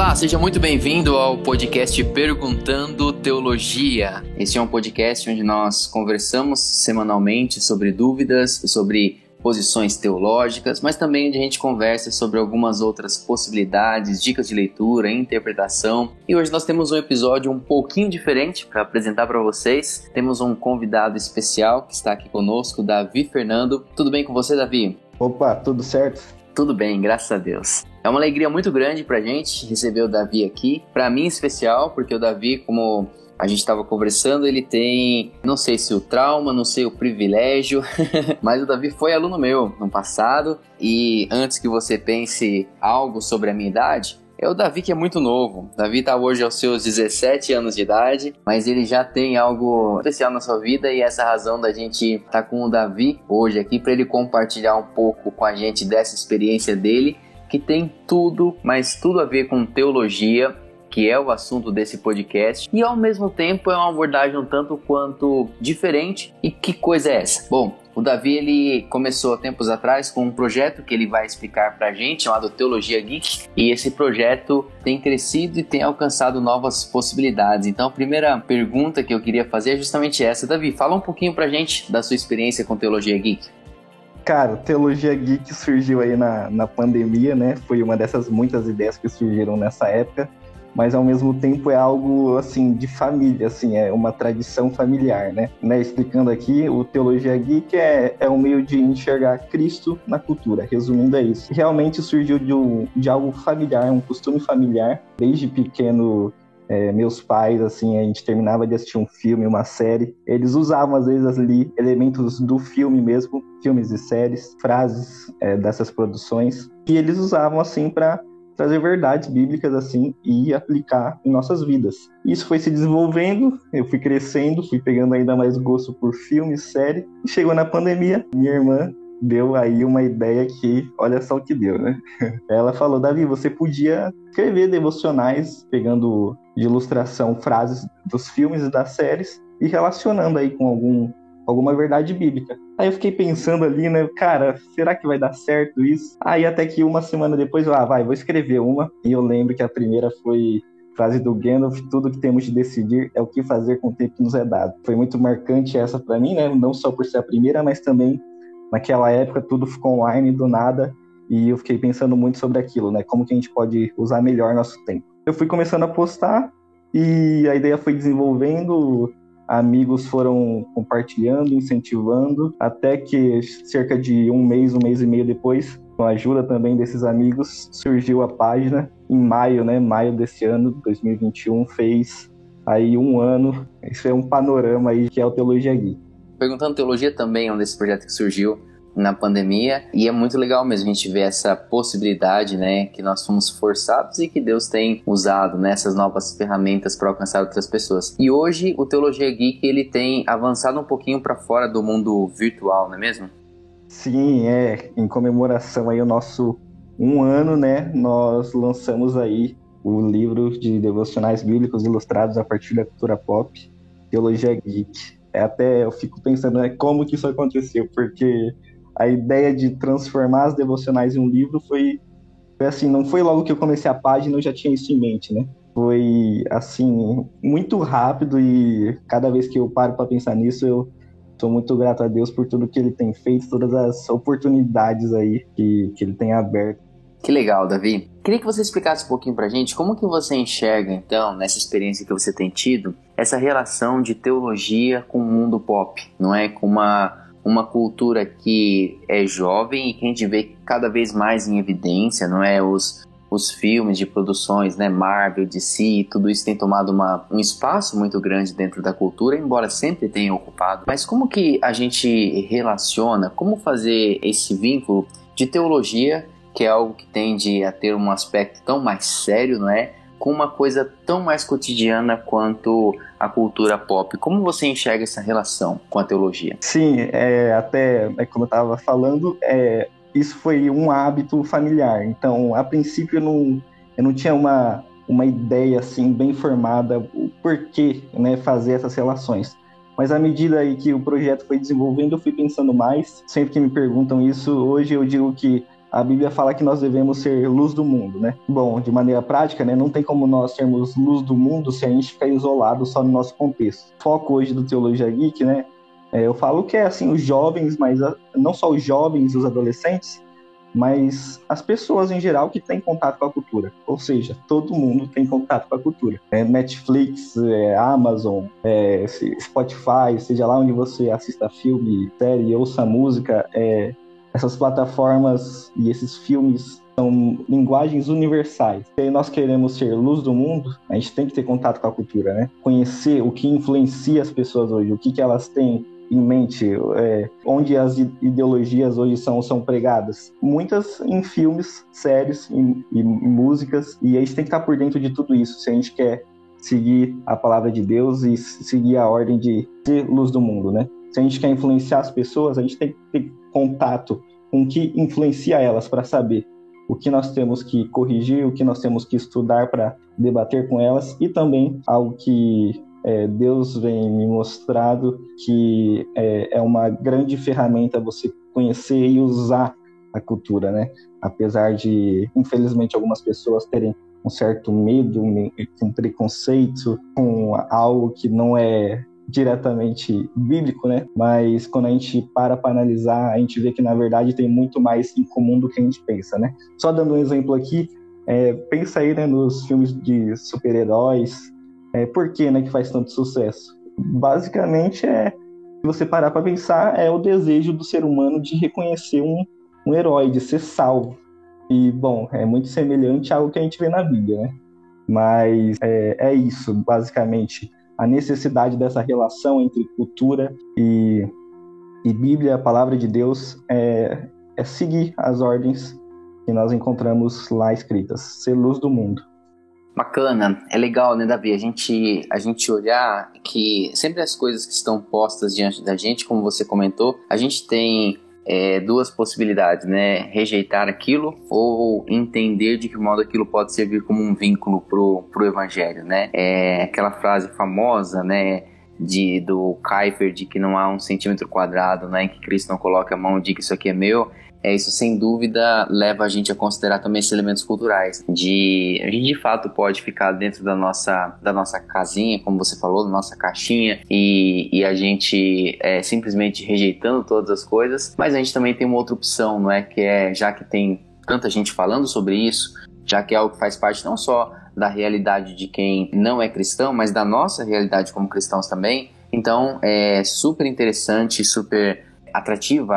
Olá, seja muito bem-vindo ao podcast Perguntando Teologia. Esse é um podcast onde nós conversamos semanalmente sobre dúvidas, sobre posições teológicas, mas também onde a gente conversa sobre algumas outras possibilidades, dicas de leitura, interpretação. E hoje nós temos um episódio um pouquinho diferente para apresentar para vocês. Temos um convidado especial que está aqui conosco, Davi Fernando. Tudo bem com você, Davi? Opa, tudo certo? Tudo bem, graças a Deus. É uma alegria muito grande pra gente receber o Davi aqui. Pra mim, em especial, porque o Davi, como a gente estava conversando, ele tem, não sei se o trauma, não sei o privilégio, mas o Davi foi aluno meu no passado. E antes que você pense algo sobre a minha idade, é o Davi que é muito novo. O Davi está hoje aos seus 17 anos de idade, mas ele já tem algo especial na sua vida e essa é a razão da gente estar com o Davi hoje aqui para ele compartilhar um pouco com a gente dessa experiência dele, que tem tudo, mas tudo a ver com teologia, que é o assunto desse podcast, e ao mesmo tempo é uma abordagem um tanto quanto diferente. E que coisa é essa? Bom, o Davi ele começou há tempos atrás com um projeto que ele vai explicar pra gente, chamado Teologia Geek, e esse projeto tem crescido e tem alcançado novas possibilidades. Então a primeira pergunta que eu queria fazer é justamente essa. Davi, fala um pouquinho pra gente da sua experiência com Teologia Geek. Cara, Teologia Geek surgiu aí na pandemia, né? Foi uma dessas muitas ideias que surgiram nessa época, mas ao mesmo tempo é algo, assim, de família, assim, é uma tradição familiar, né? Explicando aqui, o Teologia Geek é um meio de enxergar Cristo na cultura, resumindo é isso. Realmente surgiu de algo familiar, um costume familiar. Desde pequeno, meus pais, assim, a gente terminava de assistir um filme, uma série, eles usavam às vezes ali elementos do filme mesmo, filmes e séries, frases dessas produções, e eles usavam assim para trazer verdades bíblicas assim e aplicar em nossas vidas. Isso foi se desenvolvendo, eu fui crescendo, fui pegando ainda mais gosto por filme, série, e chegou na pandemia, minha irmã deu aí uma ideia que, olha só o que deu, né? Ela falou, Davi, você podia escrever devocionais, pegando de ilustração frases dos filmes e das séries e relacionando aí com alguma verdade bíblica. Aí eu fiquei pensando ali, né, cara, será que vai dar certo isso? Aí até que uma semana depois, vou escrever uma. E eu lembro que a primeira foi frase do Gandalf, tudo que temos de decidir é o que fazer com o tempo que nos é dado. Foi muito marcante essa pra mim, né, não só por ser a primeira, mas também naquela época tudo ficou online do nada e eu fiquei pensando muito sobre aquilo, né, como que a gente pode usar melhor nosso tempo. Eu fui começando a postar e a ideia foi desenvolvendo, amigos foram compartilhando, incentivando, até que cerca de um mês e meio depois, com a ajuda também desses amigos, surgiu a página em maio desse ano, 2021, fez aí um ano. Isso é um panorama aí que é o Teologia Geek. Perguntando Teologia também é um desses projetos que surgiu na pandemia, e é muito legal mesmo a gente ver essa possibilidade, né, que nós fomos forçados e que Deus tem usado, né, essas novas ferramentas para alcançar outras pessoas. E hoje o Teologia Geek ele tem avançado um pouquinho para fora do mundo virtual, não é mesmo? Sim, em comemoração aí ao nosso 1 ano, né, nós lançamos aí o livro de devocionais bíblicos ilustrados a partir da cultura pop, Teologia Geek. Até eu fico pensando, né, como que isso aconteceu, porque a ideia de transformar as devocionais em um livro foi assim, não foi logo que eu comecei a página, eu já tinha isso em mente, né? Foi, assim, muito rápido e cada vez que eu paro para pensar nisso, eu sou muito grato a Deus por tudo que Ele tem feito, todas as oportunidades aí que Ele tem aberto. Que legal, Davi. Queria que você explicasse um pouquinho pra gente como que você enxerga, então, nessa experiência que você tem tido, essa relação de teologia com o mundo pop, não é? Com uma cultura que é jovem e que a gente vê cada vez mais em evidência, não é? Os filmes de produções, né? Marvel, DC, tudo isso tem tomado um espaço muito grande dentro da cultura, embora sempre tenha ocupado. Mas como que a gente relaciona, como fazer esse vínculo de teologia, que é algo que tende a ter um aspecto tão mais sério, não é? Com uma coisa tão mais cotidiana quanto a cultura pop. Como você enxerga essa relação com a teologia? Sim, até como eu estava falando, isso foi um hábito familiar. Então, a princípio, eu não tinha uma ideia assim, bem formada, o porquê, né, fazer essas relações. Mas à medida aí que o projeto foi desenvolvendo, eu fui pensando mais. Sempre que me perguntam isso, hoje eu digo que a Bíblia fala que nós devemos ser luz do mundo, né? Bom, de maneira prática, né, não tem como nós sermos luz do mundo se a gente ficar isolado só no nosso contexto. O foco hoje do Teologia Geek, né, eu falo que é assim, os jovens, mas não só os jovens, os adolescentes, mas as pessoas em geral que têm contato com a cultura. Ou seja, todo mundo tem contato com a cultura. Netflix, Amazon, Spotify, seja lá onde você assista filme, série, ouça música, essas plataformas e esses filmes são linguagens universais. Se nós queremos ser luz do mundo, a gente tem que ter contato com a cultura, né? Conhecer o que influencia as pessoas hoje, o que elas têm em mente, onde as ideologias hoje são pregadas. Muitas em filmes, séries e músicas, e a gente tem que estar por dentro de tudo isso, se a gente quer seguir a palavra de Deus e seguir a ordem de ser luz do mundo, né? Se a gente quer influenciar as pessoas, a gente tem que ter contato com o que influencia elas para saber o que nós temos que corrigir, o que nós temos que estudar para debater com elas, e também algo que Deus vem me mostrado que é uma grande ferramenta você conhecer e usar a cultura, né? Apesar de, infelizmente, algumas pessoas terem um certo medo, um preconceito com algo que não é diretamente bíblico, né? Mas quando a gente para analisar, a gente vê que, na verdade, tem muito mais em comum do que a gente pensa, né? Só dando um exemplo aqui, pensa aí, né, nos filmes de super-heróis. Por que, né, que faz tanto sucesso? Basicamente, se você parar para pensar, é o desejo do ser humano de reconhecer um herói, de ser salvo. E, bom, é muito semelhante a algo que a gente vê na Bíblia, né? Mas é isso, basicamente. A necessidade dessa relação entre cultura e Bíblia, a palavra de Deus, é seguir as ordens que nós encontramos lá escritas, ser luz do mundo. Bacana, é legal, né, Davi, a gente olhar que sempre as coisas que estão postas diante da gente, como você comentou, a gente tem duas possibilidades, né, rejeitar aquilo ou entender de que modo aquilo pode servir como um vínculo pro evangelho, né, aquela frase famosa, né, do Kuyper, de que não há 1 centímetro quadrado, né, em que Cristo não coloca a mão e diz que isso aqui é meu. Isso sem dúvida leva a gente a considerar também esses elementos culturais. A gente de fato pode ficar dentro da nossa casinha, como você falou, da nossa caixinha, e a gente simplesmente rejeitando todas as coisas, mas a gente também tem uma outra opção, não é? Que já que tem tanta gente falando sobre isso, já que é algo que faz parte não só da realidade de quem não é cristão, mas da nossa realidade como cristãos também. Então é super interessante, super atrativa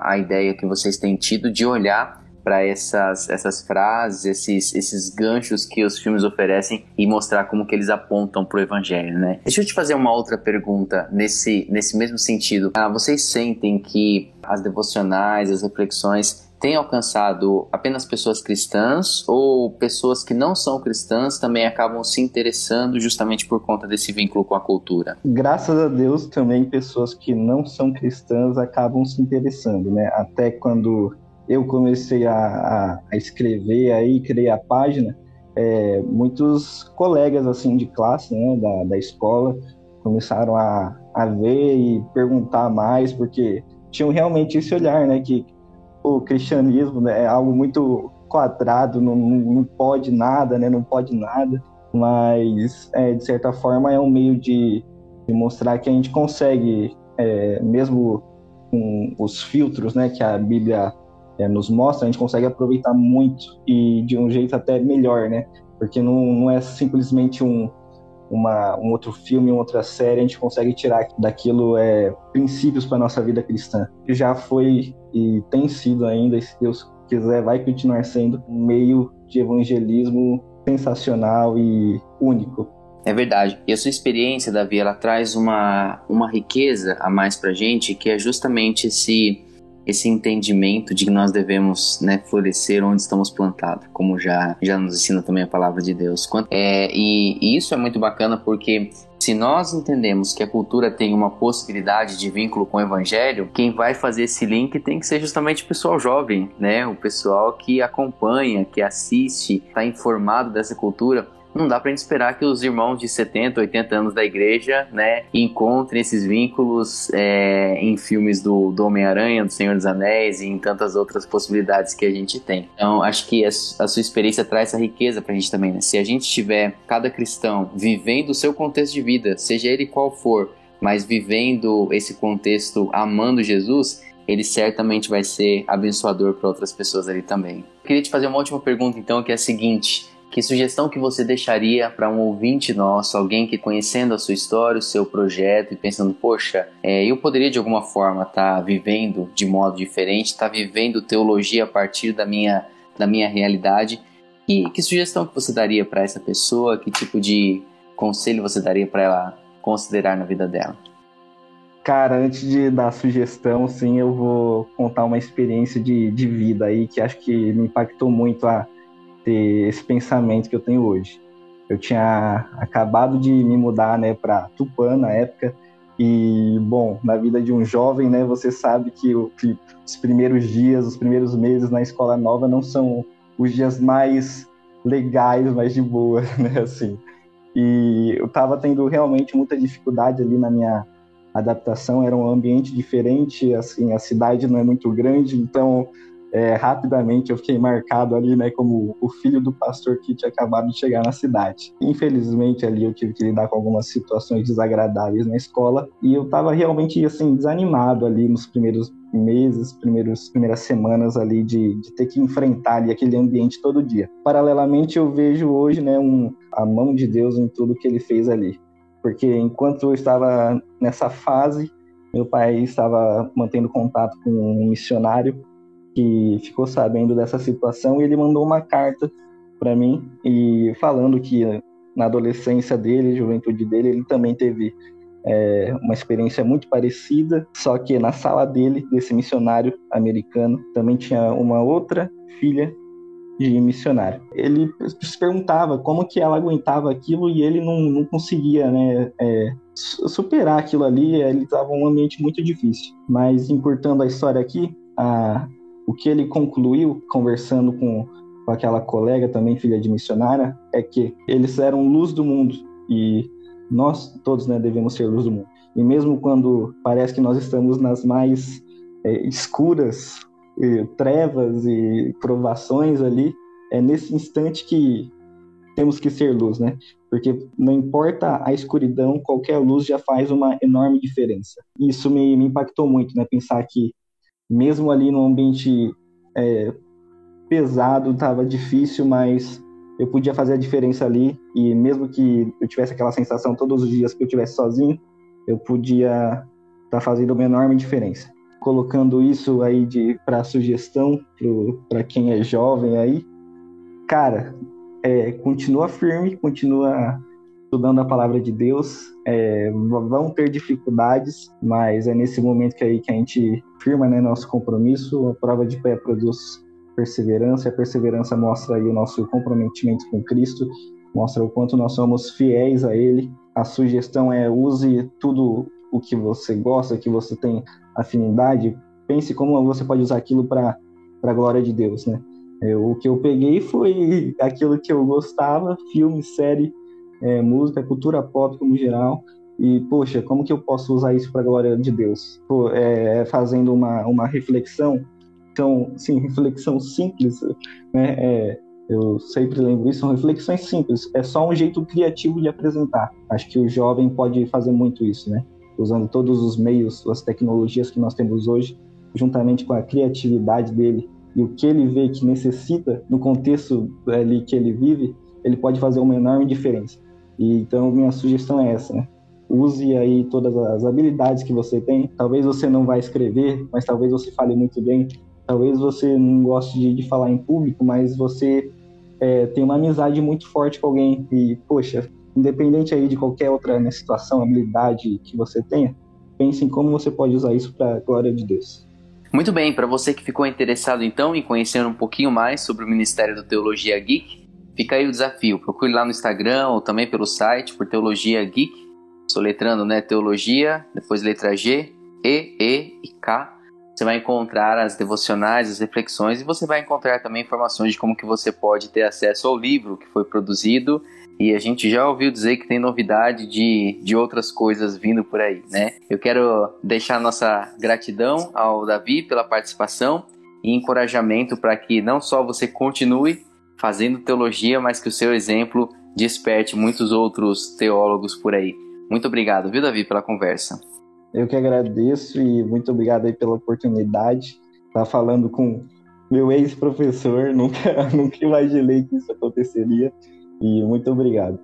a ideia que vocês têm tido de olhar para essas frases, esses ganchos que os filmes oferecem e mostrar como que eles apontam para o evangelho, né? Deixa eu te fazer uma outra pergunta nesse mesmo sentido. Vocês sentem que as devocionais, as reflexões têm alcançado apenas pessoas cristãs ou pessoas que não são cristãs também acabam se interessando justamente por conta desse vínculo com a cultura? Graças a Deus, também pessoas que não são cristãs acabam se interessando, né? Até quando eu comecei a escrever aí, criei a página, muitos colegas assim de classe, né, da escola começaram a ver e perguntar mais, porque tinham realmente esse olhar, né, que o cristianismo, né, é algo muito quadrado, não pode nada, né, não pode nada, mas de certa forma é um meio de mostrar que a gente consegue, mesmo com os filtros, né, que a Bíblia nos mostra, a gente consegue aproveitar muito e de um jeito até melhor, né, porque não é simplesmente um outro filme, uma outra série, a gente consegue tirar daquilo princípios para a nossa vida cristã. Já foi e tem sido ainda, e se Deus quiser, vai continuar sendo um meio de evangelismo sensacional e único. É verdade. E a sua experiência, Davi, ela traz uma riqueza a mais pra gente, que é justamente esse entendimento de que nós devemos, né, florescer onde estamos plantados, como já nos ensina também a palavra de Deus. E isso é muito bacana porque se nós entendemos que a cultura tem uma possibilidade de vínculo com o evangelho, quem vai fazer esse link tem que ser justamente o pessoal jovem, né? O pessoal que acompanha, que assiste, está informado dessa cultura. não dá pra gente esperar que os irmãos de 70, 80 anos da igreja, né, encontrem esses vínculos em filmes do Homem-Aranha, do Senhor dos Anéis e em tantas outras possibilidades que a gente tem. Então, acho que a sua experiência traz essa riqueza pra gente também, né? Se a gente tiver, cada cristão, vivendo o seu contexto de vida, seja ele qual for, mas vivendo esse contexto amando Jesus, ele certamente vai ser abençoador para outras pessoas ali também. Eu queria te fazer uma última pergunta, então, que é a seguinte: que sugestão que você deixaria para um ouvinte nosso, alguém que conhecendo a sua história, o seu projeto e pensando, poxa, eu poderia de alguma forma estar vivendo de modo diferente, estar vivendo teologia a partir da minha realidade, e que sugestão que você daria para essa pessoa, que tipo de conselho você daria para ela considerar na vida dela? Cara, antes de dar a sugestão, sim, eu vou contar uma experiência de vida aí que acho que me impactou muito a ter esse pensamento que eu tenho hoje. Eu tinha acabado de me mudar, né, para Tupã na época e, bom, na vida de um jovem, né, você sabe que os primeiros dias, os primeiros meses na escola nova não são os dias mais legais, mais de boa, né, assim. E eu estava tendo realmente muita dificuldade ali na minha adaptação, era um ambiente diferente, assim, a cidade não é muito grande, então rapidamente eu fiquei marcado ali, né, como o filho do pastor que tinha acabado de chegar na cidade. Infelizmente ali eu tive que lidar com algumas situações desagradáveis na escola e eu estava realmente, assim, desanimado ali nos primeiros meses, primeiras semanas ali de ter que enfrentar ali aquele ambiente todo dia. Paralelamente eu vejo hoje, né, a mão de Deus em tudo que ele fez ali. Porque enquanto eu estava nessa fase, meu pai estava mantendo contato com um missionário que ficou sabendo dessa situação e ele mandou uma carta para mim e falando que na adolescência dele, juventude dele, ele também teve uma experiência muito parecida, só que na sala dele, desse missionário americano, também tinha uma outra filha de missionário. Ele se perguntava como que ela aguentava aquilo e ele não conseguia, né, superar aquilo ali. Ele estava em um ambiente muito difícil. Mas, encurtando a história aqui, o que ele concluiu, conversando com aquela colega, também filha de missionária, é que eles eram luz do mundo e nós todos, né, devemos ser luz do mundo. E mesmo quando parece que nós estamos nas mais escuras trevas e provações ali, é nesse instante que temos que ser luz, né? Porque não importa a escuridão, qualquer luz já faz uma enorme diferença. Isso me impactou muito, né? Pensar que mesmo ali num ambiente pesado, estava difícil, mas eu podia fazer a diferença ali, e mesmo que eu tivesse aquela sensação todos os dias que eu estivesse sozinho, eu podia estar fazendo uma enorme diferença. Colocando isso aí para sugestão para quem é jovem aí, cara, continua firme, continua estudando a palavra de Deus, vão ter dificuldades, mas é nesse momento que a gente firma, né, nosso compromisso. A prova de fé produz perseverança, e a perseverança mostra aí o nosso comprometimento com Cristo, mostra o quanto nós somos fiéis a Ele. A sugestão use tudo o que você gosta, que você tem afinidade, pense como você pode usar aquilo para a glória de Deus, né? O que eu peguei foi aquilo que eu gostava, filme, série, música, cultura pop como geral, e, poxa, como que eu posso usar isso para a glória de Deus? Fazendo uma reflexão, então, sim, reflexão simples, né? Eu sempre lembro isso, são reflexões simples, é só um jeito criativo de apresentar. Acho que o jovem pode fazer muito isso, né? Usando todos os meios, as tecnologias que nós temos hoje, juntamente com a criatividade dele e o que ele vê que necessita no contexto ali que ele vive, ele pode fazer uma enorme diferença. E então minha sugestão é essa, né? Use aí todas as habilidades que você tem. Talvez você não vai escrever, mas talvez você fale muito bem. Talvez você não goste de falar em público, mas você tem uma amizade muito forte com alguém e, poxa, independente aí de qualquer outra, né, situação, habilidade que você tenha, pense em como você pode usar isso para a glória de Deus. Muito bem, para você que ficou interessado então em conhecer um pouquinho mais sobre o Ministério do Teologia Geek, fica aí o desafio. Procure lá no Instagram ou também pelo site por Teologia Geek, soletrando, né, Teologia, depois letra G, E e K. Você vai encontrar as devocionais, as reflexões, e você vai encontrar também informações de como que você pode ter acesso ao livro que foi produzido e a gente já ouviu dizer que tem novidade de outras coisas vindo por aí, né? Eu quero deixar nossa gratidão ao Davi pela participação e encorajamento para que não só você continue fazendo teologia, mas que o seu exemplo desperte muitos outros teólogos por aí. Muito obrigado, viu, Davi, pela conversa. Eu que agradeço e muito obrigado aí pela oportunidade. Estar falando com meu ex-professor, nunca imaginei que isso aconteceria. E muito obrigado.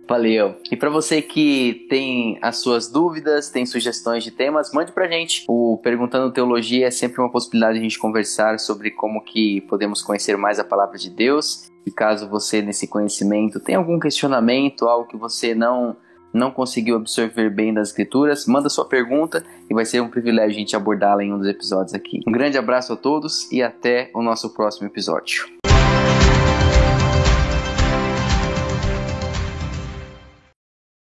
Valeu. E para você que tem as suas dúvidas, tem sugestões de temas, mande pra gente. O Perguntando Teologia é sempre uma possibilidade de a gente conversar sobre como que podemos conhecer mais a palavra de Deus. E caso você, nesse conhecimento, tenha algum questionamento, algo que você não conseguiu absorver bem das escrituras, manda sua pergunta e vai ser um privilégio a gente abordá-la em um dos episódios aqui. Um grande abraço a todos e até o nosso próximo episódio.